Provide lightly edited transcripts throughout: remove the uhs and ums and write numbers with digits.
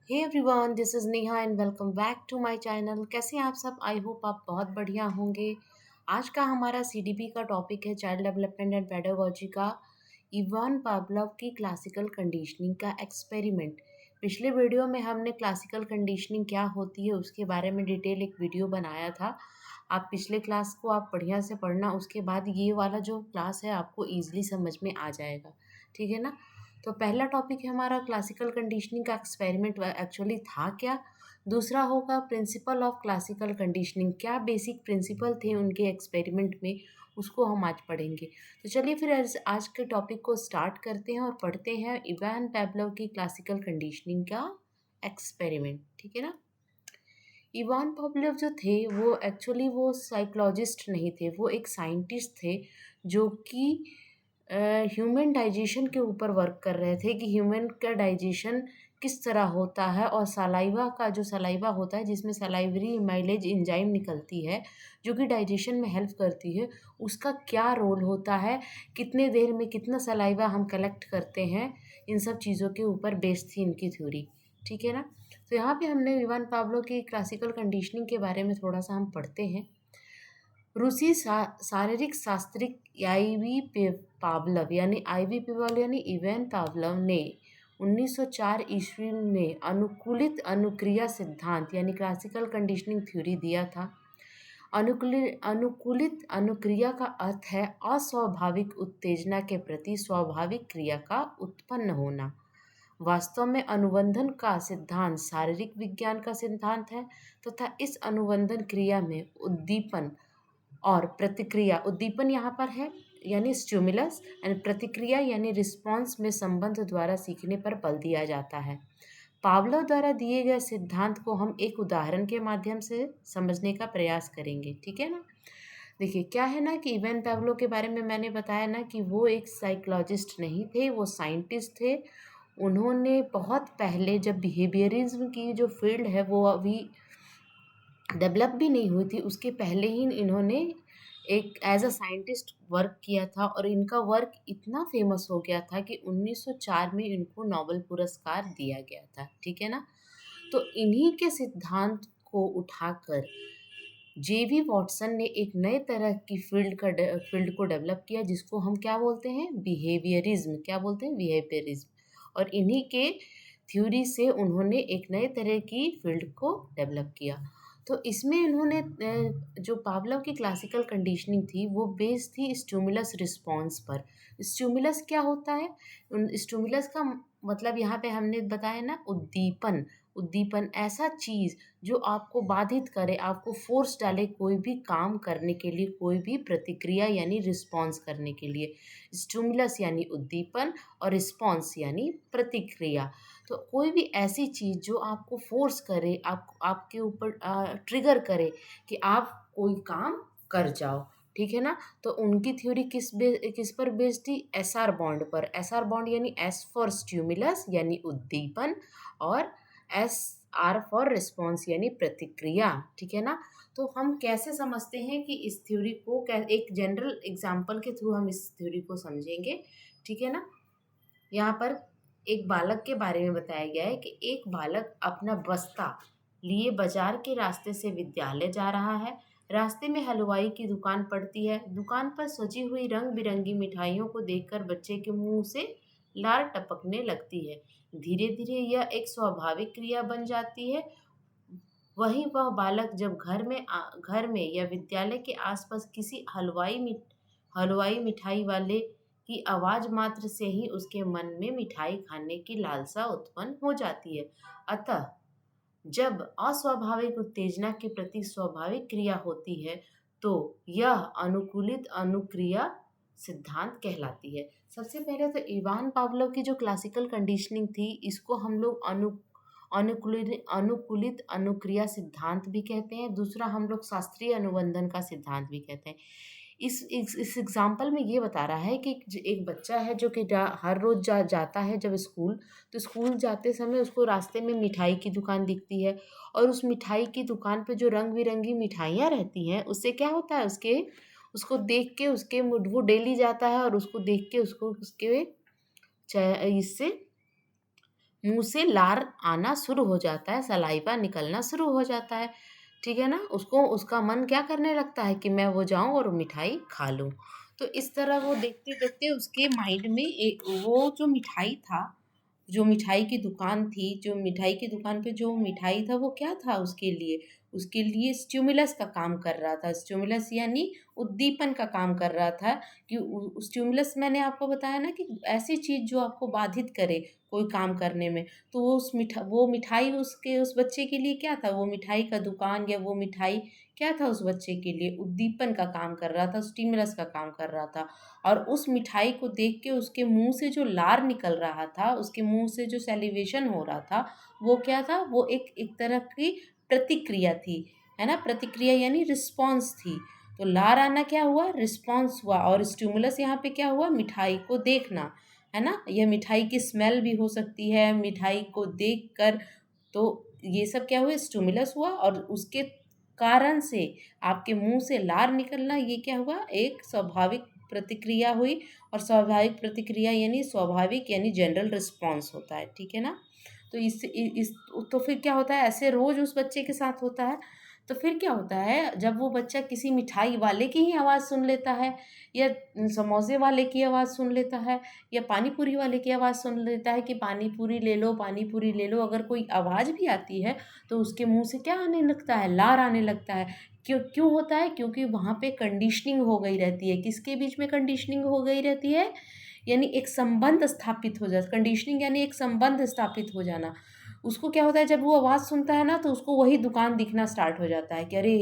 Hey everyone, this is Neha and welcome back to my channel. कैसे हैं आप सब? आई होप आप बहुत बढ़िया होंगे। आज का हमारा सीडीपी का टॉपिक है चाइल्ड डेवलपमेंट एंड पेडागोजी का इवान पावलोव की क्लासिकल कंडीशनिंग का एक्सपेरिमेंट। पिछले वीडियो में हमने क्लासिकल कंडीशनिंग क्या होती है उसके बारे में डिटेल एक वीडियो बनाया था। आप पिछले क्लास को आप बढ़िया से पढ़ना, उसके बाद ये वाला जो क्लास है आपको ईजिली समझ में आ जाएगा। ठीक है ना? तो पहला टॉपिक है हमारा क्लासिकल कंडीशनिंग का एक्सपेरिमेंट एक्चुअली था क्या। दूसरा होगा प्रिंसिपल ऑफ क्लासिकल कंडीशनिंग, क्या बेसिक प्रिंसिपल थे उनके एक्सपेरिमेंट में, उसको हम आज पढ़ेंगे। तो चलिए फिर आज के टॉपिक को स्टार्ट करते हैं और पढ़ते हैं इवान पावलोव की क्लासिकल कंडीशनिंग का एक्सपेरिमेंट। ठीक है ना? इवान पावलोव जो थे वो एक्चुअली वो साइकोलॉजिस्ट नहीं थे, वो एक साइंटिस्ट थे जो कि ह्यूमन डाइजेशन के ऊपर वर्क कर रहे थे कि ह्यूमन का डाइजेशन किस तरह होता है, और सलाइवा का जो सलाइवा होता है जिसमें सलाइवरी माइलेज एंजाइम निकलती है जो कि डाइजेशन में हेल्प करती है, उसका क्या रोल होता है, कितने देर में कितना सलाइवा हम कलेक्ट करते हैं। इन सब चीज़ों के ऊपर बेस्ड थी इनकी थ्योरी। ठीक है ना? तो यहाँ पे हमने इवान पावलो की क्लासिकल कंडीशनिंग के बारे में थोड़ा सा हम पढ़ते हैं। रूसी शारीरिक शास्त्री आईवी पावलोव यानी इवान पावलोव ने 1904 ईस्वी में अनुकूलित अनुक्रिया सिद्धांत यानी क्लासिकल कंडीशनिंग थ्योरी दिया था। अनुकूलित अनुक्रिया का अर्थ है अस्वाभाविक उत्तेजना के प्रति स्वाभाविक क्रिया का उत्पन्न होना। वास्तव में अनुबंधन का सिद्धांत शारीरिक विज्ञान का सिद्धांत है तथा इस अनुबंधन क्रिया में उद्दीपन और प्रतिक्रिया, उद्दीपन यहाँ पर है यानी स्टिमुलस, एंड प्रतिक्रिया यानी रिस्पॉन्स में संबंध द्वारा सीखने पर बल दिया जाता है। पावलोव द्वारा दिए गए सिद्धांत को हम एक उदाहरण के माध्यम से समझने का प्रयास करेंगे। ठीक है ना? देखिए क्या है ना कि इवान पावलोव के बारे में मैंने बताया ना कि वो एक साइकोलॉजिस्ट नहीं थे, वो साइंटिस्ट थे। उन्होंने बहुत पहले, जब बिहेवियरिज्म की जो फील्ड है वो अभी डेवलप भी नहीं हुई थी, उसके पहले ही इन्होंने एक एज अ साइंटिस्ट वर्क किया था, और इनका वर्क इतना फेमस हो गया था कि 1904 में इनको नोबेल पुरस्कार दिया गया था। ठीक है ना? तो इन्हीं के सिद्धांत को उठाकर जेवी वॉटसन ने एक नए तरह की फील्ड को डेवलप किया जिसको हम क्या बोलते हैं? बिहेवियरिज्म। क्या बोलते हैं? बिहेवियरिज्म। और इन्हीं के थ्योरी से उन्होंने एक नए तरह की फील्ड को डेवलप किया। तो इसमें इन्होंने जो पावलोव की क्लासिकल कंडीशनिंग थी वो बेस्ड थी स्टिमुलस रिस्पॉन्स पर। स्टिमुलस क्या होता है? स्टिमुलस का मतलब यहाँ पे हमने बताया ना, उद्दीपन। उद्दीपन ऐसा चीज़ जो आपको बाधित करे, आपको फोर्स डाले कोई भी काम करने के लिए, कोई भी प्रतिक्रिया यानी रिस्पॉन्स करने के लिए। स्टिमुलस यानी उद्दीपन और रिस्पॉन्स यानी प्रतिक्रिया। तो कोई भी ऐसी चीज़ जो आपको फोर्स करे, आपके ऊपर ट्रिगर करे कि आप कोई काम कर जाओ। ठीक है ना? तो उनकी थ्योरी किस पर बेस्ड थी? एसआर बॉन्ड पर। एसआर बॉन्ड यानी एस फॉर स्टिमुलस यानी उद्दीपन, और एस आर फॉर रिस्पॉन्स यानी प्रतिक्रिया। ठीक है ना? तो हम कैसे समझते हैं कि इस थ्योरी को, एक जनरल एग्जाम्पल के थ्रू हम इस थ्योरी को समझेंगे। ठीक है ना? यहाँ पर एक बालक के बारे में बताया गया है कि एक बालक अपना बस्ता लिए बाजार के रास्ते से विद्यालय जा रहा है। रास्ते में हलवाई की दुकान पड़ती है। दुकान पर सजी हुई रंग बिरंगी मिठाइयों को देखकर बच्चे के मुंह से लार टपकने लगती है। धीरे धीरे यह एक स्वाभाविक क्रिया बन जाती है। वहीं वह बालक जब घर में या विद्यालय के आसपास किसी हलवाई मिठाई वाले की आवाज मात्र से ही उसके मन में मिठाई खाने की लालसा उत्पन्न हो जाती है। अतः जब अस्वाभाविक उत्तेजना के प्रति स्वाभाविक क्रिया होती है तो यह अनुकूलित अनुक्रिया सिद्धांत कहलाती है। सबसे पहले तो इवान पावलोव की जो क्लासिकल कंडीशनिंग थी इसको हम लोग अनुकूलित अनुकूलित अनुक्रिया सिद्धांत भी कहते हैं। दूसरा हम लोग शास्त्रीय अनुबंधन का सिद्धांत भी कहते हैं। इस एग्जाम्पल में ये बता रहा है कि एक बच्चा है जो कि हर रोज जाता है जब स्कूल, तो स्कूल जाते समय उसको रास्ते में मिठाई की दुकान दिखती है, और उस मिठाई की दुकान पे जो रंग बिरंगी मिठाइयाँ रहती हैं उससे क्या होता है, उसको देख के वो डेली जाता है, और उसको देख के उसको उसके इससे मुंह से लार आना शुरू हो जाता है, सलाइवा निकलना शुरू हो जाता है, ठीक है ना? उसको उसका मन क्या करने लगता है कि मैं वो जाऊं और मिठाई खा लूं। तो इस तरह वो देखते देखते उसके माइंड में एक वो जो मिठाई था, जो मिठाई की दुकान थी, जो मिठाई की दुकान पे जो मिठाई था वो क्या था उसके लिए स्टिमुलस का काम कर रहा था। स्टिमुलस यानी उद्दीपन का काम कर रहा था कि स्टिमुलस मैंने आपको बताया ना कि ऐसी चीज़ जो आपको बाधित करे कोई काम करने में। तो वो मिठाई उसके उस बच्चे के लिए क्या था, वो मिठाई का दुकान या वो मिठाई क्या था उस बच्चे के लिए उद्दीपन का काम कर रहा था, स्टिमुलस का काम कर रहा था। और उस मिठाई को देख के उसके मुंह से जो लार निकल रहा था, उसके मुंह से जो सेलिवेशन हो रहा था, वो क्या था, वो एक एक तरह की प्रतिक्रिया थी, है ना? प्रतिक्रिया यानी रिस्पॉन्स थी। तो लार आना क्या हुआ, रिस्पॉन्स हुआ, और स्टिमुलस यहाँ पे क्या हुआ, मिठाई को देखना, है ना? यह मिठाई की स्मेल भी हो सकती है, मिठाई को देख कर। तो ये सब क्या हुआ, स्टिमुलस हुआ, और उसके कारण से आपके मुंह से लार निकलना, ये क्या हुआ, एक स्वाभाविक प्रतिक्रिया हुई। और स्वाभाविक प्रतिक्रिया यानी स्वाभाविक यानी जनरल रिस्पॉन्स होता है, ठीक है ना? तो इस तो फिर क्या होता है, ऐसे रोज उस बच्चे के साथ होता है। तो फिर क्या होता है, जब वो बच्चा किसी मिठाई वाले की ही आवाज़ सुन लेता है, या समोसे वाले की आवाज़ सुन लेता है, या पानी पूरी वाले की आवाज़ सुन लेता है कि पानी पूरी ले लो, पानी पूरी ले लो, अगर कोई आवाज़ भी आती है तो उसके मुंह से क्या आने लगता है, लार आने लगता है। क्यों क्यों होता है, क्योंकि वहाँ पे कंडीशनिंग हो गई रहती है। किसके बीच में कंडीशनिंग हो गई रहती है, यानी एक संबंध स्थापित हो जाता, कंडीशनिंग यानी एक संबंध स्थापित हो जाना। उसको क्या होता है, जब वो आवाज़ सुनता है ना तो उसको वही दुकान दिखना स्टार्ट हो जाता है कि अरे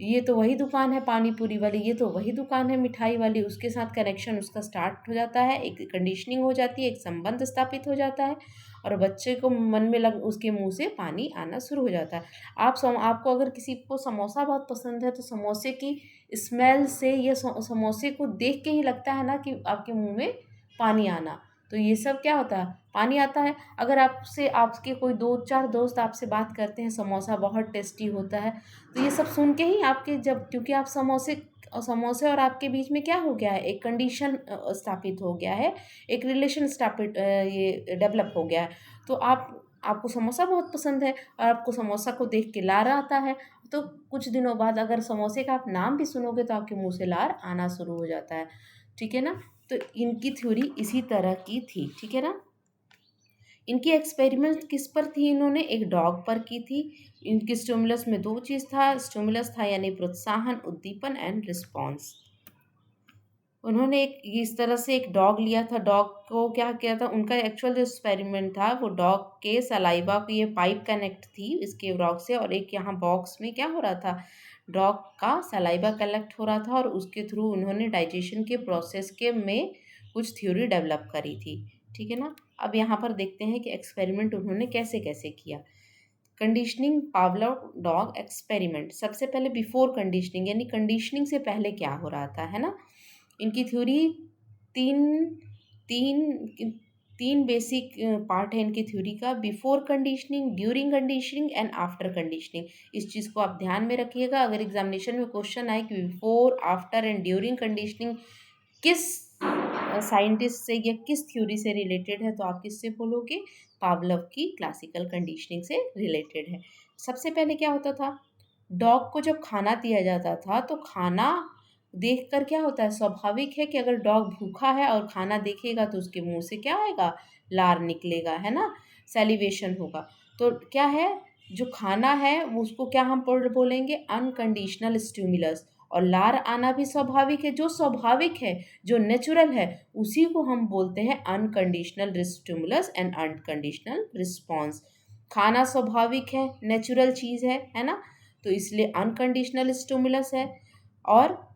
ये तो वही दुकान है पानी पूरी वाली, ये तो वही दुकान है मिठाई वाली। उसके साथ कनेक्शन उसका स्टार्ट हो जाता है, एक कंडीशनिंग हो जाती है, एक संबंध स्थापित हो जाता है, और बच्चे को मन में लग उसके मुंह से पानी आना शुरू हो जाता है। आपको अगर किसी को समोसा बहुत पसंद है तो समोसे की स्मेल से या समोसे को देख के ही लगता है ना कि आपके मुंह में पानी आना। तो ये सब क्या होता है, पानी आता है। अगर आपसे आपके कोई दो चार दोस्त आपसे बात करते हैं समोसा बहुत टेस्टी होता है, तो ये सब सुन के ही आपके जब, क्योंकि आप समोसे समोसे और आपके बीच में क्या हो गया है, एक कंडीशन स्थापित हो गया है, एक रिलेशन स्थापित ये डेवलप हो गया है। तो आपको समोसा बहुत पसंद है और आपको समोसा को देख के लार आता है। तो कुछ दिनों बाद अगर समोसे का आप नाम भी सुनोगे तो आपके मुंह से लार आना शुरू हो जाता है, ठीक है ना? तो इनकी थ्योरी इसी तरह की थी, ठीक है ना? इनकी एक्सपेरिमेंट किस पर थी, इन्होंने एक डॉग पर की थी। इनकी स्टिमुलस में दो चीज़ था, स्टिमुलस था यानी प्रोत्साहन, उद्दीपन एंड रिस्पॉन्स। उन्होंने एक इस तरह से एक डॉग लिया था, डॉग को क्या किया था, उनका एक्चुअल जो एक्सपेरिमेंट था वो डॉग के सलाइवा की ये पाइप कनेक्ट थी इसके डॉग से, और एक यहाँ बॉक्स में क्या हो रहा था, डॉग का सलाइवा कलेक्ट हो रहा था, और उसके थ्रू उन्होंने डाइजेशन के प्रोसेस के में कुछ थ्योरी डेवलप करी थी, ठीक है ना? अब यहाँ पर देखते हैं कि एक्सपेरिमेंट उन्होंने कैसे कैसे किया। Conditioning Pavlov dog experiment. सबसे पहले बिफोर कंडीशनिंग यानी कंडीशनिंग से पहले क्या हो रहा था, है ना? इनकी थ्योरी तीन तीन तीन बेसिक पार्ट है इनकी थ्योरी का, before conditioning, during conditioning and after conditioning. इस चीज़ को आप ध्यान में रखिएगा, अगर एग्जामिनेशन में क्वेश्चन आए कि before after and during conditioning किस साइंटिस्ट से या किस थ्योरी से रिलेटेड है, तो आप किससे बोलोगे, पावलव की क्लासिकल कंडीशनिंग से रिलेटेड है। सबसे पहले क्या होता था, डॉग को जब खाना दिया जाता था तो खाना देखकर क्या होता है, स्वाभाविक है कि अगर डॉग भूखा है और खाना देखेगा तो उसके मुंह से क्या आएगा, लार निकलेगा, है ना? सेलिवेशन होगा। तो क्या है, जो खाना है वो उसको क्या हम बोलेंगे, अनकंडीशनल स्टिमुलस। और लार आना भी स्वाभाविक है, जो स्वाभाविक है, जो नेचुरल है, उसी को हम बोलते हैं unconditional stimulus and unconditional response. खाना स्वाभाविक है, नेचुरल चीज़ है ना? तो इसलिए अनकंडीशनल स्टिमुलस है। और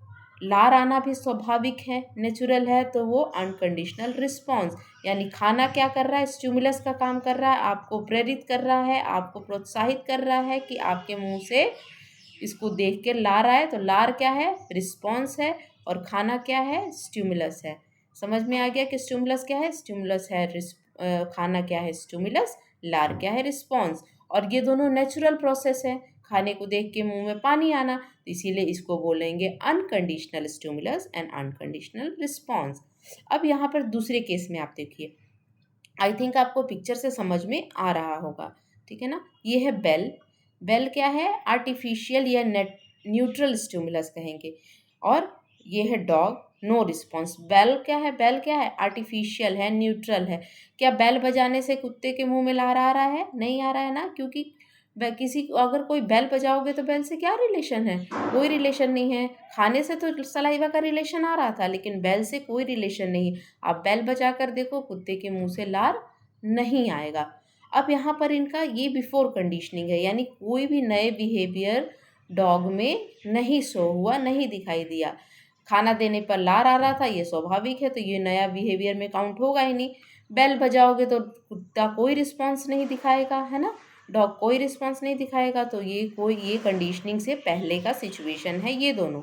लार आना भी स्वाभाविक है, नेचुरल है, तो वो अनकंडीशनल रिस्पॉन्स। यानी खाना क्या कर रहा है, स्टिमुलस का काम कर रहा है, आपको प्रेरित कर रहा है, आपको प्रोत्साहित कर रहा है कि आपके मुंह से इसको देख के लार आए। तो लार क्या है, रिस्पॉन्स है, और खाना क्या है, स्टिमुलस है। समझ में आ गया कि स्टिमुलस क्या है, स्टिमुलस है खाना क्या है, स्टिमुलस, लार क्या है, रिस्पॉन्स। और ये दोनों नेचुरल प्रोसेस है, खाने को देख के मुंह में पानी आना, तो इसीलिए इसको बोलेंगे unconditional stimulus and unconditional response. अब यहाँ पर दूसरे केस में आप देखिए, आई थिंक आपको पिक्चर से समझ में आ रहा होगा, ठीक है ना। ये है बेल। बेल क्या है, आर्टिफिशियल या नेट न्यूट्रल स्टिमुलस कहेंगे। और ये है डॉग, नो रिस्पॉन्स। बेल क्या है, बेल क्या है, आर्टिफिशियल है, न्यूट्रल है। क्या बेल बजाने से कुत्ते के मुंह में लार आ रहा है, नहीं आ रहा है ना, क्योंकि किसी अगर कोई बेल बजाओगे तो बेल से क्या रिलेशन है, कोई रिलेशन नहीं है। खाने से तो सलाइवा का रिलेशन आ रहा था, लेकिन बेल से कोई रिलेशन नहीं। आप बेल बजा कर देखो, कुत्ते के मुंह से लार नहीं आएगा। अब यहाँ पर इनका ये बिफोर कंडीशनिंग है, यानी कोई भी नए बिहेवियर डॉग में नहीं शो हुआ, नहीं दिखाई दिया। खाना देने पर लार आ रहा था, ये स्वाभाविक है, तो ये नया बिहेवियर में काउंट होगा ही नहीं। बेल बजाओगे तो कुत्ता कोई रिस्पॉन्स नहीं दिखाएगा, है ना, डॉग कोई रिस्पॉन्स नहीं दिखाएगा। तो ये कंडीशनिंग से पहले का सिचुएशन है ये दोनों।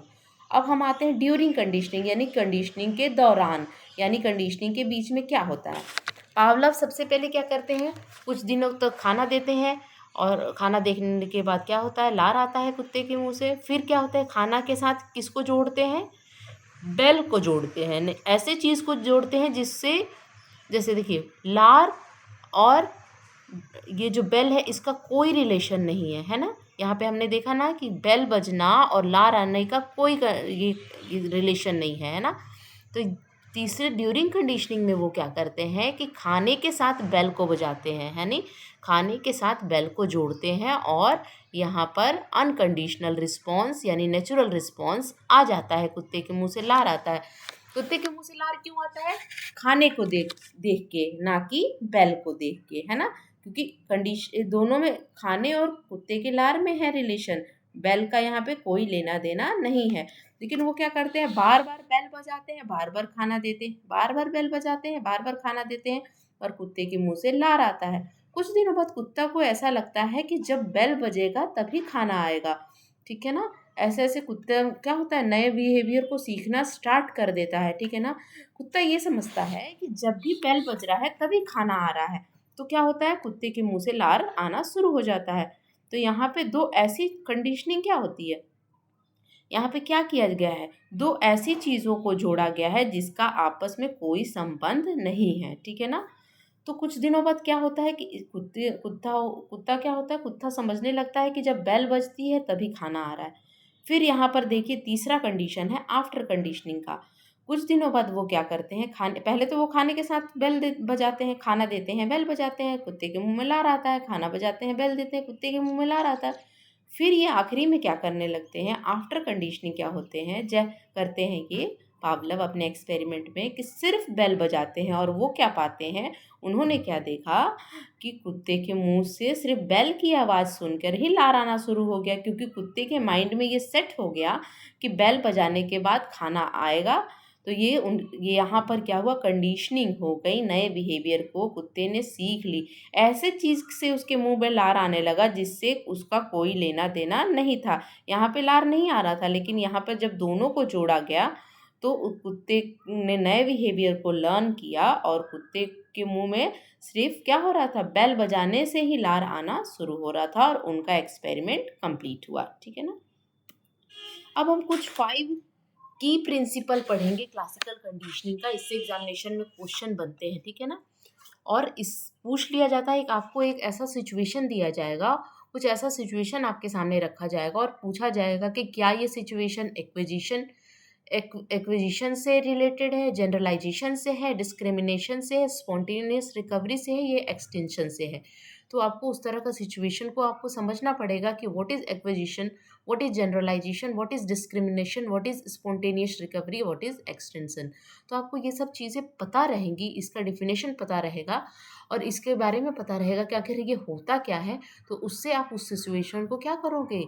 अब हम आते हैं ड्यूरिंग कंडीशनिंग, यानी कंडीशनिंग के दौरान, यानी कंडीशनिंग के बीच में क्या होता है। पावलव सबसे पहले क्या करते हैं, कुछ दिनों तक खाना देते हैं, और खाना देखने के बाद क्या होता है, लार आता है कुत्ते के मुंह से। फिर क्या होता है, खाना के साथ किसको जोड़ते हैं, बेल को जोड़ते हैं। ऐसे चीज़ को जोड़ते हैं जिससे, जैसे देखिए, लार और ये जो बेल है इसका कोई रिलेशन नहीं है, है ना। यहाँ पे हमने देखा ना कि बेल बजना और लार आने का कोई ये रिलेशन नहीं है ना। तो तीसरे ड्यूरिंग कंडीशनिंग में वो क्या करते हैं कि खाने के साथ बेल को बजाते हैं, है नी, खाने के साथ बेल को जोड़ते हैं, और यहाँ पर अनकंडीशनल रिस्पॉन्स यानी नेचुरल रिस्पॉन्स आ जाता है, कुत्ते के मुंह से लार आता है। कुत्ते के मुंह से लार क्यों आता है, खाने को देख देख के, ना कि बेल को देख के, है ना, क्योंकि दोनों में, खाने और कुत्ते के लार में है रिलेशन, बेल का यहाँ पे कोई लेना देना नहीं है। लेकिन वो क्या करते हैं, बार बार बेल बजाते हैं, बार बार खाना देते हैं, बार बार बेल बजाते हैं, बार बार खाना देते हैं, और कुत्ते के मुंह से लार आता है। कुछ दिनों बाद कुत्ता को ऐसा लगता है कि जब बेल बजेगा तभी खाना आएगा, ठीक है ना। ऐसे ऐसे कुत्ता क्या होता है, नए बिहेवियर को सीखना स्टार्ट कर देता है, ठीक है ना। कुत्ता ये समझता है कि जब भी बेल बज रहा है तभी खाना आ रहा है, तो क्या होता है, कुत्ते के मुंह से लार आना शुरू हो जाता है। तो यहाँ पे दो ऐसी कंडीशनिंग क्या होती है, यहाँ पे क्या किया गया है, दो ऐसी चीज़ों को जोड़ा गया है जिसका आपस में कोई संबंध नहीं है, ठीक है ना। तो कुछ दिनों बाद क्या होता है कि कुत्ता क्या होता है, कुत्ता समझने लगता है कि जब बेल बजती है तभी खाना आ रहा है। फिर यहाँ पर देखिए तीसरा कंडीशन है आफ्टर कंडीशनिंग का। कुछ दिनों बाद वो क्या करते हैं, खाने, पहले तो वो खाने के साथ बजाते हैं, खाना देते हैं, बेल बजाते हैं, कुत्ते के मुंह में लार आता है, खाना बजाते हैं, बेल देते हैं, कुत्ते के मुंह में लार आता है। फिर ये आखिरी में क्या करने लगते हैं, आफ्टर कंडीशनिंग क्या होते हैं, करते हैं ये पावलव अपने एक्सपेरिमेंट में कि सिर्फ बेल बजाते हैं, और वो क्या पाते हैं, उन्होंने क्या देखा कि कुत्ते के मुंह से सिर्फ बेल की आवाज़ सुनकर ही लार आना शुरू हो गया, क्योंकि कुत्ते के माइंड में ये सेट हो गया कि बेल बजाने के बाद खाना आएगा। तो ये यहाँ पर क्या हुआ, कंडीशनिंग हो गई, नए बिहेवियर को कुत्ते ने सीख ली। ऐसे चीज़ से उसके मुंह में लार आने लगा जिससे उसका कोई लेना देना नहीं था। यहाँ पे लार नहीं आ रहा था, लेकिन यहाँ पर जब दोनों को जोड़ा गया तो कुत्ते ने नए बिहेवियर को लर्न किया, और कुत्ते के मुंह में सिर्फ क्या हो रहा था, बेल बजाने से ही लार आना शुरू हो रहा था, और उनका एक्सपेरिमेंट कंप्लीट हुआ, ठीक है ना। अब हम कुछ 5 की प्रिंसिपल पढ़ेंगे क्लासिकल कंडीशनिंग का, इससे एग्जामिनेशन में क्वेश्चन बनते हैं, ठीक है ना। और इस पूछ लिया जाता है, आपको एक ऐसा सिचुएशन दिया जाएगा, कुछ ऐसा सिचुएशन आपके सामने रखा जाएगा, और पूछा जाएगा कि क्या ये सिचुएशन एक्विजिशन से रिलेटेड है, जनरलाइजेशन से है, डिस्क्रिमिनेशन से है, स्पॉन्टेनियस रिकवरी से है, ये एक्सटेंशन से है। तो आपको उस तरह का सिचुएशन को आपको समझना पड़ेगा कि what is acquisition, what is generalization, what is discrimination, what is spontaneous recovery, what is extension. तो आपको ये सब चीज़ें पता रहेंगी, इसका डिफिनेशन पता रहेगा, और इसके बारे में पता रहेगा कि आखिर ये होता क्या है। तो उससे आप उस सिचुएशन को क्या करोगे,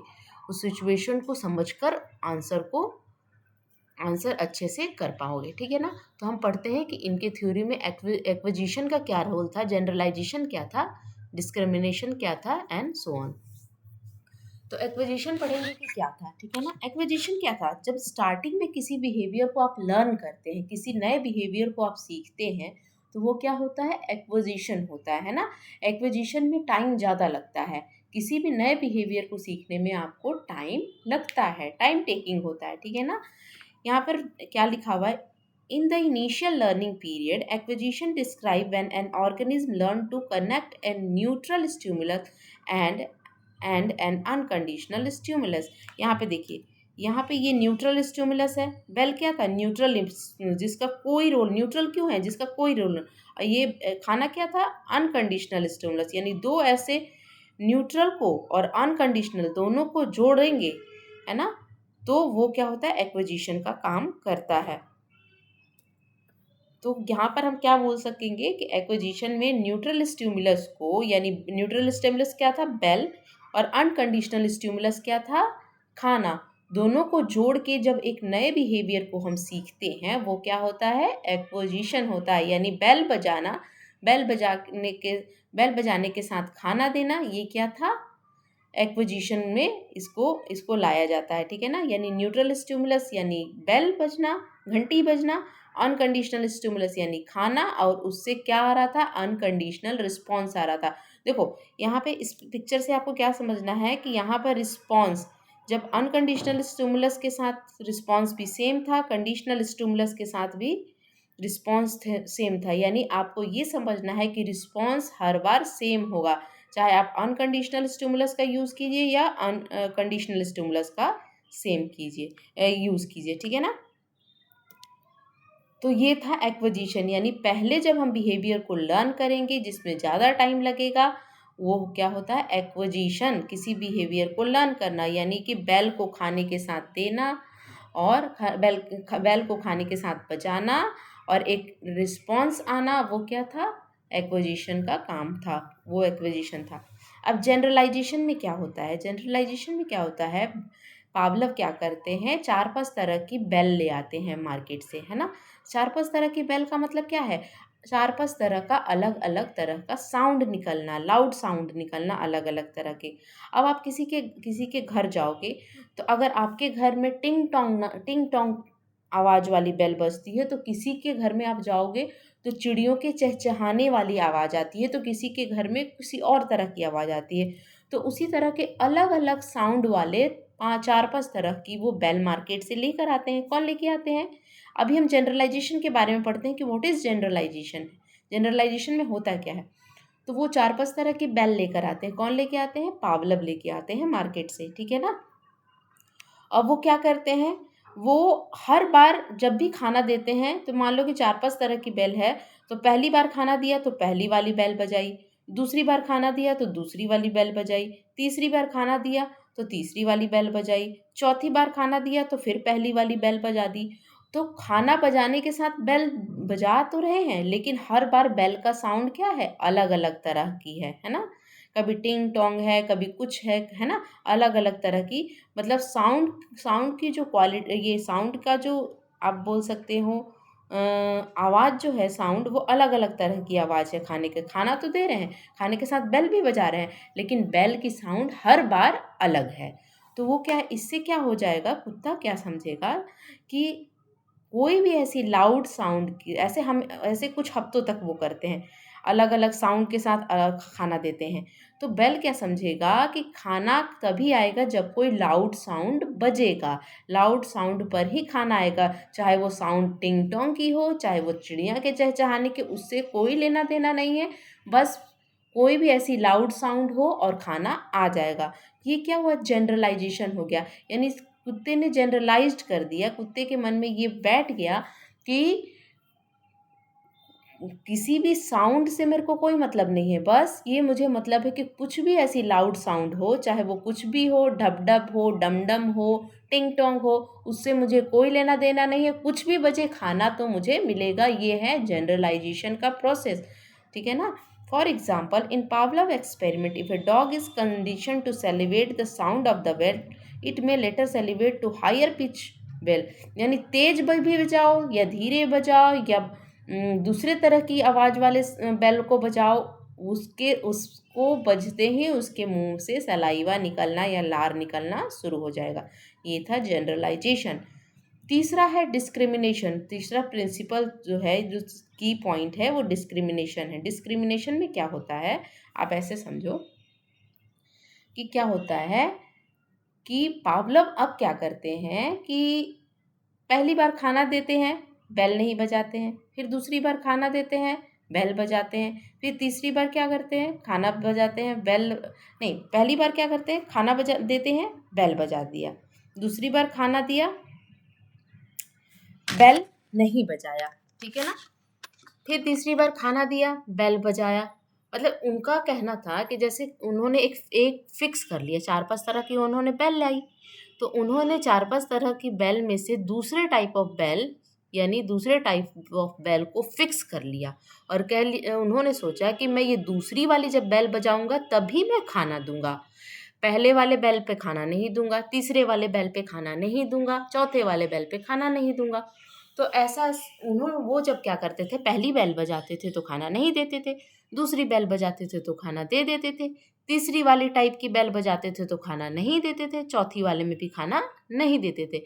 उस सिचुएशन को समझकर आंसर अच्छे से कर पाओगे, ठीक है ना। तो हम पढ़ते हैं कि इनके थ्योरी में एक्विजिशन का क्या रोल था, जनरलाइजेशन क्या था, डिस्क्रिमिनेशन क्या था, एंड सो ऑन। तो एक्विजिशन पढ़ेंगे कि क्या था, ठीक है ना। एक्विजिशन क्या था, जब स्टार्टिंग में किसी बिहेवियर को आप लर्न करते हैं, किसी नए बिहेवियर को आप सीखते हैं, तो वो क्या होता है, एक्विजिशन होता है ना। एक्विजिशन में टाइम ज़्यादा लगता है, किसी भी नए बिहेवियर को सीखने में आपको टाइम लगता है, टाइम टेकिंग होता है, ठीक है ना। यहाँ पर क्या लिखा हुआ है, In the initial learning period, acquisition describe when an organism learn to connect a neutral stimulus and an unconditional stimulus. यहाँ पे देखिए, यहाँ पे ये न्यूट्रल स्टिमुलस है। बेल क्या था? न्यूट्रल, जिसका कोई रोल, न्यूट्रल क्यों है? जिसका कोई रोल। और ये खाना क्या था? अनकंडीशनल स्टिमुलस, यानी दो ऐसे न्यूट्रल को और अनकंडीशनल दोनों को जोड़ेंगे, है ना, तो वो क्या होता है? एक्विजिशन का काम करता है। तो यहाँ पर हम क्या बोल सकेंगे कि एक्विजिशन में न्यूट्रल स्टिमुलस को, यानी न्यूट्रल स्टिमुलस क्या था? बेल, और अनकंडीशनल स्टिमुलस क्या था? खाना। दोनों को जोड़ के जब एक नए बिहेवियर को हम सीखते हैं, वो क्या होता है? एक्विजिशन होता है। यानी बेल बजाना, बेल बजाने के बेल बजाने के साथ खाना देना, ये क्या था? एक्विजिशन में इसको लाया जाता है, ठीक है ना। यानी न्यूट्रल स्टिमुलस यानी बेल बजना, घंटी बजना, अनकंडीशनल स्टिमुलस यानी खाना, और उससे क्या आ रहा था? अनकंडीशनल रिस्पॉन्स आ रहा था। देखो यहाँ पे इस पिक्चर से आपको क्या समझना है कि यहाँ पर रिस्पॉन्स, जब अनकंडीशनल स्टिमुलस के साथ रिस्पॉन्स भी सेम था, कंडीशनल स्टिमुलस के साथ भी रिस्पॉन्स सेम था। यानी आपको ये समझना है कि रिस्पॉन्स हर बार सेम होगा, चाहे आप अनकंडीशनल स्टिमुलस का यूज़ कीजिए या कंडीशनल स्टिमुलस का सेम कीजिए, यूज़ कीजिए, ठीक है ना। तो ये था एक्विजिशन, यानी पहले जब हम बिहेवियर को लर्न करेंगे जिसमें ज़्यादा टाइम लगेगा, वो क्या होता है? एक्विजिशन। किसी बिहेवियर को लर्न करना, यानी कि बेल को खाने के साथ देना और बेल को खाने के साथ बजाना और एक रिस्पॉन्स आना, वो क्या था? एक्विजिशन का काम था, वो एक्विजिशन था। अब जनरलाइजेशन में क्या होता है? जनरलाइजेशन में क्या होता है? पावलव क्या करते हैं? 4-5 तरह की बेल ले आते हैं मार्केट से, है ना। 4-5 तरह की बेल का मतलब क्या है? 4-5 तरह का अलग अलग तरह का साउंड निकलना, लाउड साउंड निकलना, अलग अलग तरह के। अब आप किसी के घर जाओगे, तो अगर आपके घर में टिंग टोंग आवाज़ वाली बेल बजती है, तो किसी के घर में आप जाओगे तो चिड़ियों के चहचहाने वाली आवाज़ आती है, तो किसी के घर में किसी और तरह की आवाज़ आती है। तो उसी तरह के अलग अलग साउंड वाले 4-5 तरह की वो बेल मार्केट से लेकर आते हैं। कौन लेके आते हैं? अभी हम जनरलाइजेशन के बारे में पढ़ते हैं कि व्हाट इज़ जनरलाइजेशन। जनरलाइजेशन में होता क्या है? तो वो 4-5 तरह की बेल लेकर आते हैं। कौन लेके आते हैं? पावलव लेके आते हैं मार्केट से, ठीक है ना। अब वो क्या करते हैं? वो हर बार जब भी खाना देते हैं, तो मान लो कि 4-5 तरह की बेल है, तो पहली बार खाना दिया तो पहली वाली बेल बजाई, दूसरी बार खाना दिया तो दूसरी वाली बेल बजाई, तीसरी बार खाना दिया तो तीसरी वाली बेल बजाई, चौथी बार खाना दिया तो फिर पहली वाली बेल बजा दी। तो खाना बजाने के साथ बेल बजा तो रहे हैं, लेकिन हर बार बेल का साउंड क्या है? अलग-अलग तरह की है ना? कभी टिंग टोंग है, कभी कुछ है ना? अलग-अलग तरह की, मतलब साउंड साउंड की जो क्वालिटी, ये साउंड का जो आप बोल सकते हो आवाज़ जो है, साउंड वो अलग-अलग तरह की आवाज़ है। खाना तो दे रहे हैं, खाने के साथ बेल भी बजा रहे हैं, लेकिन बेल की साउंड हर बार अलग है। तो वो क्या है, इससे क्या हो जाएगा, कुत्ता क्या समझेगा कि कोई भी ऐसी लाउड साउंड की, ऐसे कुछ हफ्तों तक वो करते हैं, अलग अलग साउंड के साथ खाना देते हैं। तो बेल क्या समझेगा कि खाना तभी आएगा जब कोई लाउड साउंड बजेगा, लाउड साउंड पर ही खाना आएगा, चाहे वो साउंड टिंग टोंग की हो, चाहे वो चिड़िया के चहचहाने के, उससे कोई लेना देना नहीं है। बस कोई भी ऐसी लाउड साउंड हो और खाना आ जाएगा। ये क्या हुआ? जनरलाइजेशन हो गया। यानी कुत्ते ने जनरलाइज्ड कर दिया, कुत्ते के मन में ये बैठ गया कि किसी भी साउंड से मेरे को कोई मतलब नहीं है, बस ये मुझे मतलब है कि कुछ भी ऐसी लाउड साउंड हो, चाहे वो कुछ भी हो, ढप ढप हो, डम डम हो, टिंग टोंग हो, उससे मुझे कोई लेना देना नहीं है, कुछ भी बजे खाना तो मुझे मिलेगा। ये है जनरलाइजेशन का प्रोसेस, ठीक है ना। For example, in Pavlov experiment, if a dog is condition to salivate the sound of the bell, it may later salivate to higher pitch bell. यानी तेज भी बजाओ या धीरे बजाओ या दूसरे तरह की आवाज़ वाले बेल को बजाओ, उसको बजते ही उसके मुंह से सलाइवा निकलना या लार निकलना शुरू हो जाएगा। ये था जनरलाइजेशन। तीसरा है डिस्क्रिमिनेशन। तीसरा प्रिंसिपल जो है, जो की पॉइंट है, वो डिस्क्रिमिनेशन है। डिस्क्रिमिनेशन में क्या होता है, आप ऐसे समझो कि क्या होता है कि पावलव अब क्या करते हैं कि पहली बार खाना देते हैं, बेल नहीं बजाते हैं। फिर दूसरी बार खाना देते हैं, बेल बजाते हैं। फिर तीसरी बार क्या करते हैं, खाना बजाते हैं, बेल नहीं, पहली बार क्या करते हैं, खाना बजा देते हैं, बेल बजा दिया। दूसरी बार खाना दिया, बेल नहीं बजाया, ठीक है ना। फिर तीसरी बार खाना दिया, बेल बजाया। मतलब उनका कहना था कि जैसे उन्होंने एक एक फिक्स कर लिया, 4-5 तरह की उन्होंने बेल लाई, तो उन्होंने 4-5 तरह की बेल में से दूसरे टाइप ऑफ बेल, यानी दूसरे टाइप ऑफ बेल को फिक्स कर लिया और उन्होंने सोचा कि मैं ये दूसरी वाली जब बेल बजाऊंगा तभी मैं खाना दूंगा। पहले वाले बेल पे खाना नहीं दूंगा, तीसरे वाले बेल पे खाना नहीं दूंगा, चौथे वाले बेल पे खाना नहीं दूंगा। तो ऐसा उन्होंने वो जब क्या करते थे, पहली बेल बजाते थे तो खाना नहीं देते थे, दूसरी बेल बजाते थे तो खाना दे देते थे, तीसरी वाली टाइप की बेल बजाते थे तो खाना नहीं देते थे, चौथी वाले में भी खाना नहीं देते थे।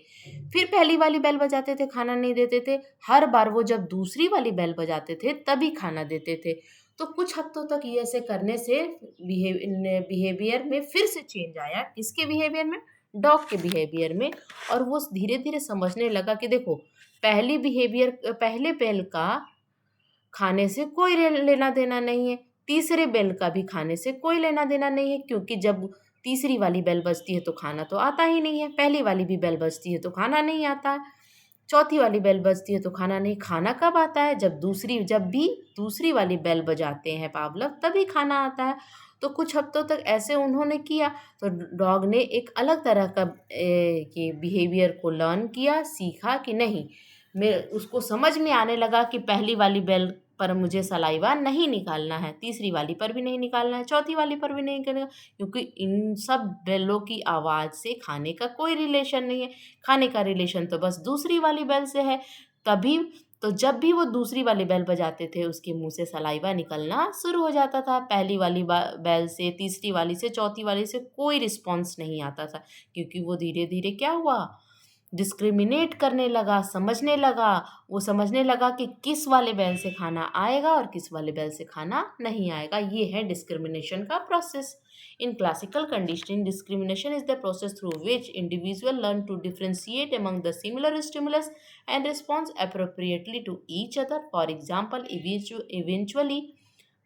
फिर पहली वाली बेल बजाते थे, खाना नहीं देते थे। हर बार वो जब दूसरी वाली बेल बजाते थे तभी खाना देते थे। तो कुछ हफ्तों तक ये ऐसे करने से बिहेवियर में फिर से चेंज आया। किसके बिहेवियर में, डॉग के बिहेवियर में। और वो धीरे धीरे समझने लगा कि देखो, पहले बेल का खाने से कोई लेना देना नहीं है, तीसरे बेल का भी खाने से कोई लेना देना नहीं है, क्योंकि जब तीसरी वाली बेल बजती है तो खाना तो आता ही नहीं है, पहली वाली भी बेल बजती है तो खाना नहीं आता है, चौथी वाली बेल बजती है तो खाना नहीं। खाना कब आता है, जब भी दूसरी वाली बेल बजाते हैं पावलव, तभी खाना आता है। तो कुछ हफ्तों तक ऐसे उन्होंने किया, तो डॉग ने एक अलग तरह का कि बिहेवियर को लर्न किया, सीखा कि नहीं, मैं उसको समझ में आने लगा कि पहली वाली बेल पर मुझे सलाइवा नहीं निकालना है, तीसरी वाली पर भी नहीं निकालना है, चौथी वाली पर भी नहीं निकालना, क्योंकि इन सब बेलों की आवाज़ से खाने का कोई रिलेशन नहीं है। खाने का रिलेशन तो बस दूसरी वाली बेल से है। तभी तो जब भी वो दूसरी वाली बेल बजाते थे उसके मुंह से सलाइवा निकलना शुरू हो जाता था। पहली वाली बेल से, तीसरी वाली से, चौथी वाली से कोई रिस्पॉन्स नहीं आता था, क्योंकि वो धीरे धीरे क्या हुआ, डिस्क्रिमिनेट करने लगा, समझने लगा। वो समझने लगा कि किस वाले बैल से खाना आएगा और किस वाले बैल से खाना नहीं आएगा। ये है डिस्क्रिमिनेशन का process. In classical conditioning, discrimination is the process through which individual learn to differentiate among the similar stimulus and response appropriately to each other. For example, eventually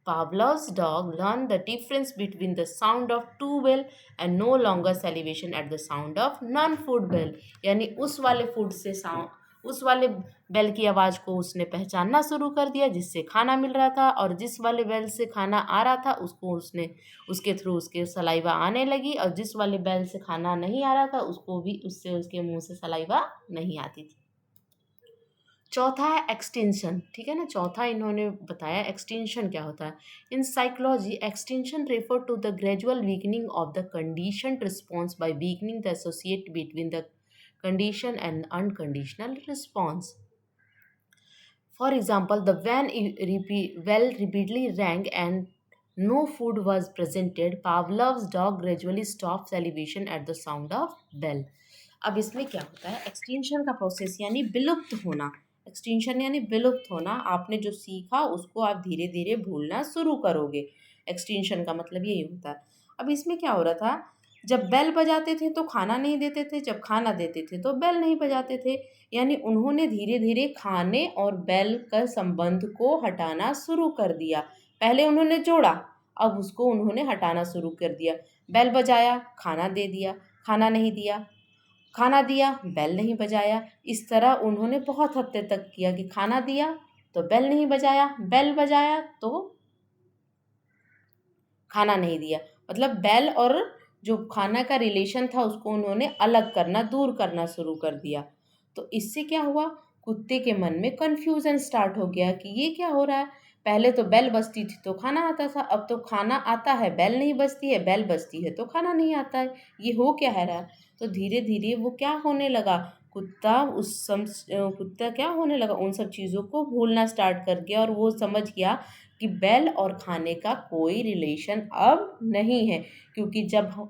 Pavlov's dog learned the difference between the sound of two bell and no longer salivation at the sound of non-food bell। यानी उस वाले bell की आवाज़ को उसने पहचानना शुरू कर दिया जिससे खाना मिल रहा था, और जिस वाले बेल से खाना आ रहा था उसको उसने उसके थ्रू उसके सलाइवा आने लगी, और जिस वाले बेल से खाना नहीं आ रहा था उसको भी उससे उसके मुंह से सलाइवा नहीं आती थी। चौथा है एक्सटेंशन, ठीक है ना। चौथा इन्होंने बताया एक्सटेंशन क्या होता है। In psychology, extension refer to the gradual weakening of the condition response by weakening the associate between the condition and unconditional response. For example, the bell repeatedly rang and no food was presented. Pavlov's dog gradually stopped salivation at the sound of bell. अब इसमें क्या होता है, extension का process यानी विलुप्त होना। Extension यानी विलुप्त होना। आपने जो सीखा उसको आप धीरे धीरे भूलना शुरू करोगे। एक्सटेंशन का मतलब यही होता है। अब इसमें क्या हो रहा था, जब बेल बजाते थे तो खाना नहीं देते थे, जब खाना देते थे तो बेल नहीं बजाते थे। यानी उन्होंने धीरे धीरे खाने और बेल का संबंध को हटाना शुरू कर दिया। पहले उन्होंने जोड़ा, अब उसको उन्होंने हटाना शुरू कर दिया। बेल बजाया, खाना दे दिया, खाना नहीं दिया, खाना दिया, बेल नहीं बजाया। इस तरह उन्होंने बहुत हफ्ते तक किया कि खाना दिया तो बेल नहीं बजाया, बेल बजाया तो खाना नहीं दिया। मतलब बेल और जो खाना का रिलेशन था उसको उन्होंने अलग करना, दूर करना शुरू कर दिया। तो इससे क्या हुआ, कुत्ते के मन में कन्फ्यूज़न स्टार्ट हो गया कि ये क्या हो रहा है। पहले तो बेल बजती थी तो खाना आता था, अब तो खाना आता है बेल नहीं बजती है, बेल बजती है तो खाना नहीं आता है। ये हो क्या है रहा है। तो धीरे धीरे वो क्या होने लगा, कुत्ता क्या होने लगा, उन सब चीज़ों को भूलना स्टार्ट कर गया, और वो समझ गया कि बेल और खाने का कोई रिलेशन अब नहीं है। क्योंकि जब हम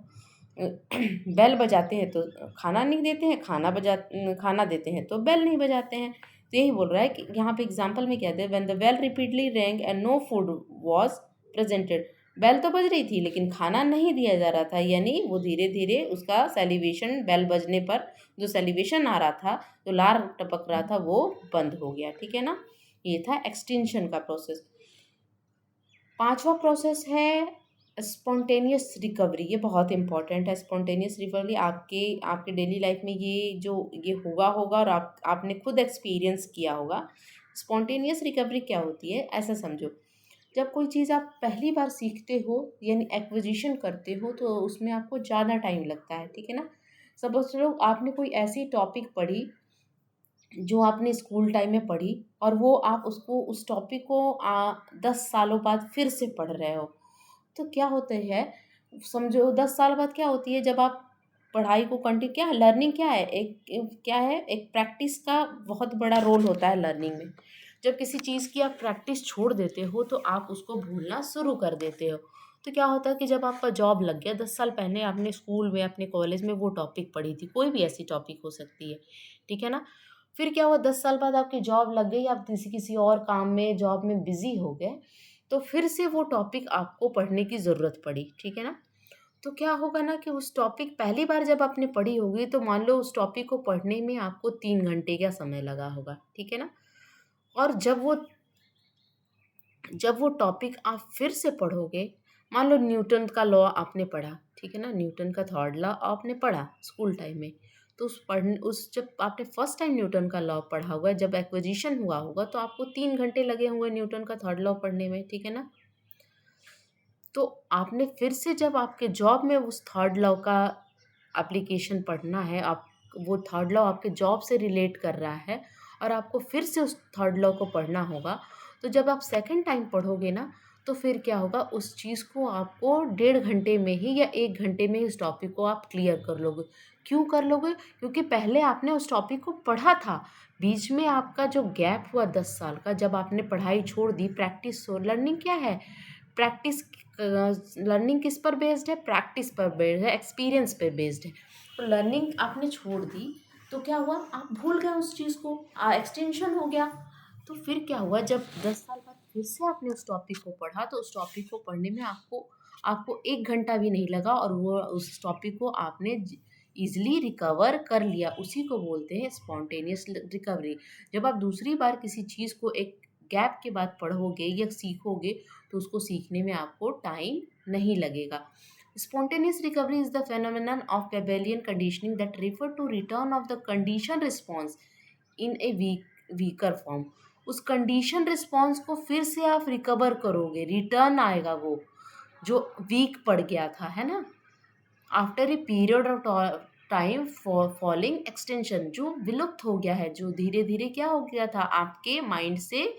बेल बजाते हैं तो खाना नहीं देते हैं, खाना देते हैं तो बेल नहीं बजाते हैं। तो यही बोल रहा है कि यहाँ पे एग्जाम्पल में कहते हैं, when the bell repeatedly rang and no food was presented, bell तो बज रही थी लेकिन खाना नहीं दिया जा रहा था, यानी वो धीरे धीरे उसका सेलिब्रेशन बेल बजने पर जो सेलिब्रेशन आ रहा था, जो लार टपक रहा था, वो बंद हो गया। ठीक है ना, ये था एक्सटिंक्शन का प्रोसेस। पांचवा प्रोसेस है स्पॉन्टेनियस रिकवरी। ये बहुत इंपॉर्टेंट है। स्पॉन्टेनियस रिकवरी आपके आपके डेली लाइफ में ये हुआ होगा और आपने खुद एक्सपीरियंस किया होगा। स्पॉन्टेनियस रिकवरी क्या होती है, ऐसा समझो, जब कोई चीज़ आप पहली बार सीखते हो यानी एक्विजिशन करते हो तो उसमें आपको ज़्यादा टाइम लगता है। ठीक है ना, सपोज करो आपने कोई ऐसी टॉपिक पढ़ी जो आपने स्कूल टाइम में पढ़ी और वो आप उसको उस टॉपिक को 10 सालों बाद फिर से पढ़ रहे हो, तो क्या होता है, समझो 10 साल बाद क्या होती है, जब आप पढ़ाई को कंटिन्यू, क्या लर्निंग क्या है, क्या है, एक प्रैक्टिस का बहुत बड़ा रोल होता है लर्निंग में। जब किसी चीज़ की आप प्रैक्टिस छोड़ देते हो तो आप उसको भूलना शुरू कर देते हो। तो क्या होता है कि जब आपका जॉब लग गया, 10 साल पहले आपने स्कूल में अपने कॉलेज में वो टॉपिक पढ़ी थी, कोई भी ऐसी टॉपिक हो सकती है। ठीक है ना, फिर क्या हुआ, 10 साल बाद आपकी जॉब लग गई, आप किसी किसी और काम में जॉब में बिजी हो गए, तो फिर से वो टॉपिक आपको पढ़ने की ज़रूरत पड़ी। ठीक है ना, तो क्या होगा ना कि उस टॉपिक पहली बार जब आपने पढ़ी होगी तो मान लो उस टॉपिक को पढ़ने में आपको 3 घंटे का समय लगा होगा। ठीक है ना, और जब वो टॉपिक आप फिर से पढ़ोगे, मान लो न्यूटन का लॉ आपने पढ़ा, ठीक है ना, न्यूटन का थर्ड लॉ आपने पढ़ा स्कूल टाइम में, तो उस जब आपने फर्स्ट टाइम न्यूटन का लॉ पढ़ा होगा, जब एक्विजिशन हुआ होगा, तो आपको 3 घंटे लगे होंगे न्यूटन का थर्ड लॉ पढ़ने में। ठीक है ना, तो आपने फिर से जब आपके जॉब में उस थर्ड लॉ का एप्लीकेशन पढ़ना है, आप वो थर्ड लॉ आपके जॉब से रिलेट कर रहा है और आपको फिर से उस थर्ड लॉ को पढ़ना होगा, तो जब आप सेकंड टाइम पढ़ोगे ना, तो फिर क्या होगा, उस चीज़ को आपको 1.5 घंटे में ही या 1 घंटे में ही उस टॉपिक को आप क्लियर कर लोगे। क्यों कर लोगे, क्योंकि पहले आपने उस टॉपिक को पढ़ा था। बीच में आपका जो गैप हुआ 10 साल का, जब आपने पढ़ाई छोड़ दी, प्रैक्टिस हो, लर्निंग क्या है, प्रैक्टिस, लर्निंग किस पर बेस्ड है, प्रैक्टिस पर बेस्ड है, एक्सपीरियंस पर बेस्ड है। तो लर्निंग आपने छोड़ दी तो क्या हुआ, आप भूल गए उस चीज़ को, एक्सटेंशन हो गया। तो फिर क्या हुआ, जब 10 साल बाद फिर से आपने उस टॉपिक को पढ़ा, तो उस टॉपिक को पढ़ने में आपको आपको 1 घंटा भी नहीं लगा और वो उस टॉपिक को आपने इजिली रिकवर कर लिया। उसी को बोलते हैं स्पॉन्टेनियस रिकवरी। जब आप दूसरी बार किसी चीज़ को एक गैप के बाद पढ़ोगे या सीखोगे, तो उसको सीखने में आपको टाइम नहीं लगेगा। Spontaneous recovery is the phenomenon of Babelian conditioning that refer to return of the condition response in a weaker form। उस कंडीशन रिस्पॉन्स को फिर से आप रिकवर करोगे, रिटर्न आएगा वो जो वीक पड़ गया था, है ना, after a period of time for falling extension, जो विलुप्त हो गया है, जो धीरे धीरे क्या हो गया था आपके माइंड से,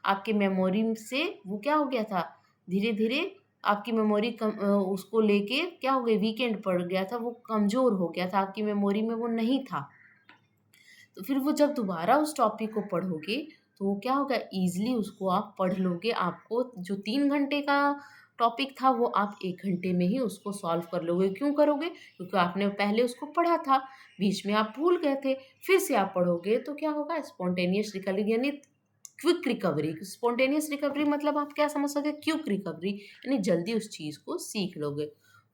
आपके मेमोरी से, वो क्या हो गया था, धीरे धीरे आपकी मेमोरी उसको लेके क्या हो गया, वीकेंड पड़ गया था, वो कमज़ोर हो गया था, आपकी मेमोरी में वो नहीं था। तो फिर वो जब दोबारा उस टॉपिक को पढ़ोगे, तो वो क्या होगा, ईज़िली उसको आप पढ़ लोगे। आपको जो 3 घंटे का टॉपिक था, वो आप 1 घंटे में ही उसको सॉल्व कर लोगे। क्यों करोगे? क्योंकि आपने पहले उसको पढ़ा था, बीच में आप भूल गए थे, फिर से आप पढ़ोगे तो क्या होगा, स्पॉन्टेनियस रिकवरी यानी क्विक रिकवरी। स्पॉन्टेनियस रिकवरी मतलब आप क्या समझ सकते हैं, क्विक रिकवरी यानी जल्दी उस चीज़ को सीख लोगे।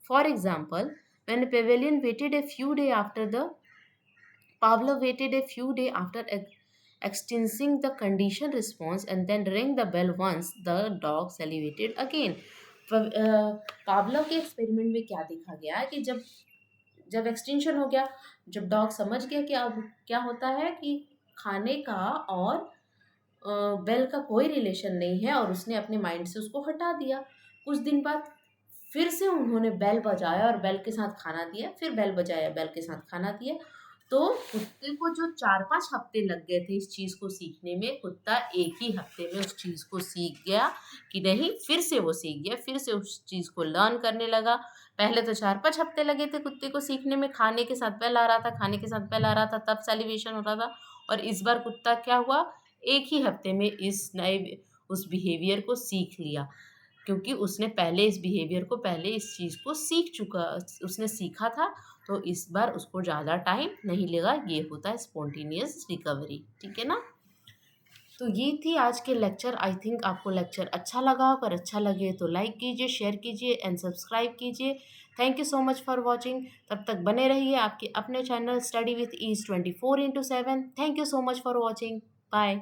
For example, when Pavlov waited a few day after the Pavlov waited a few days after experiencing the conditioned response and then rang the bell once the dog salivated again। पावलव के experiment में क्या देखा गया कि जब जब extension हो गया, जब डॉग समझ गया कि अब क्या होता है कि खाने का और बेल का कोई रिलेशन नहीं है, और उसने अपने माइंड से उसको हटा दिया। कुछ दिन बाद फिर से उन्होंने बेल बजाया और बेल के साथ खाना दिया, फिर बेल बजाया, बेल के साथ खाना दिया। तो कुत्ते को जो 4-5 हफ्ते लग गए थे इस चीज़ को सीखने में, कुत्ता एक ही हफ्ते में उस चीज़ को सीख गया कि नहीं, फिर से वो सीख गया, फिर से उस चीज़ को लर्न करने लगा। पहले तो 4-5 हफ्ते लगे थे कुत्ते को सीखने में, खाने के साथ बेल आ रहा था, खाने के साथ बेल आ रहा था, तब सेलिब्रेशन हो रहा था। और इस बार कुत्ता क्या हुआ, एक ही हफ्ते में इस नए उस बिहेवियर को सीख लिया, क्योंकि उसने पहले इस बिहेवियर को, पहले इस चीज़ को सीख चुका, उसने सीखा था, तो इस बार उसको ज़्यादा टाइम नहीं लगा। ये होता है स्पॉन्टेनियस रिकवरी। ठीक है ना, तो ये थी आज के लेक्चर। आई थिंक आपको लेक्चर अच्छा लगा। अगर अच्छा लगे तो लाइक कीजिए, शेयर कीजिए एंड सब्सक्राइब कीजिए। Thank you so much for watching. तब तक बने रहिए आपके अपने channel study with ease 24/7। Thank you so much for watching. Bye.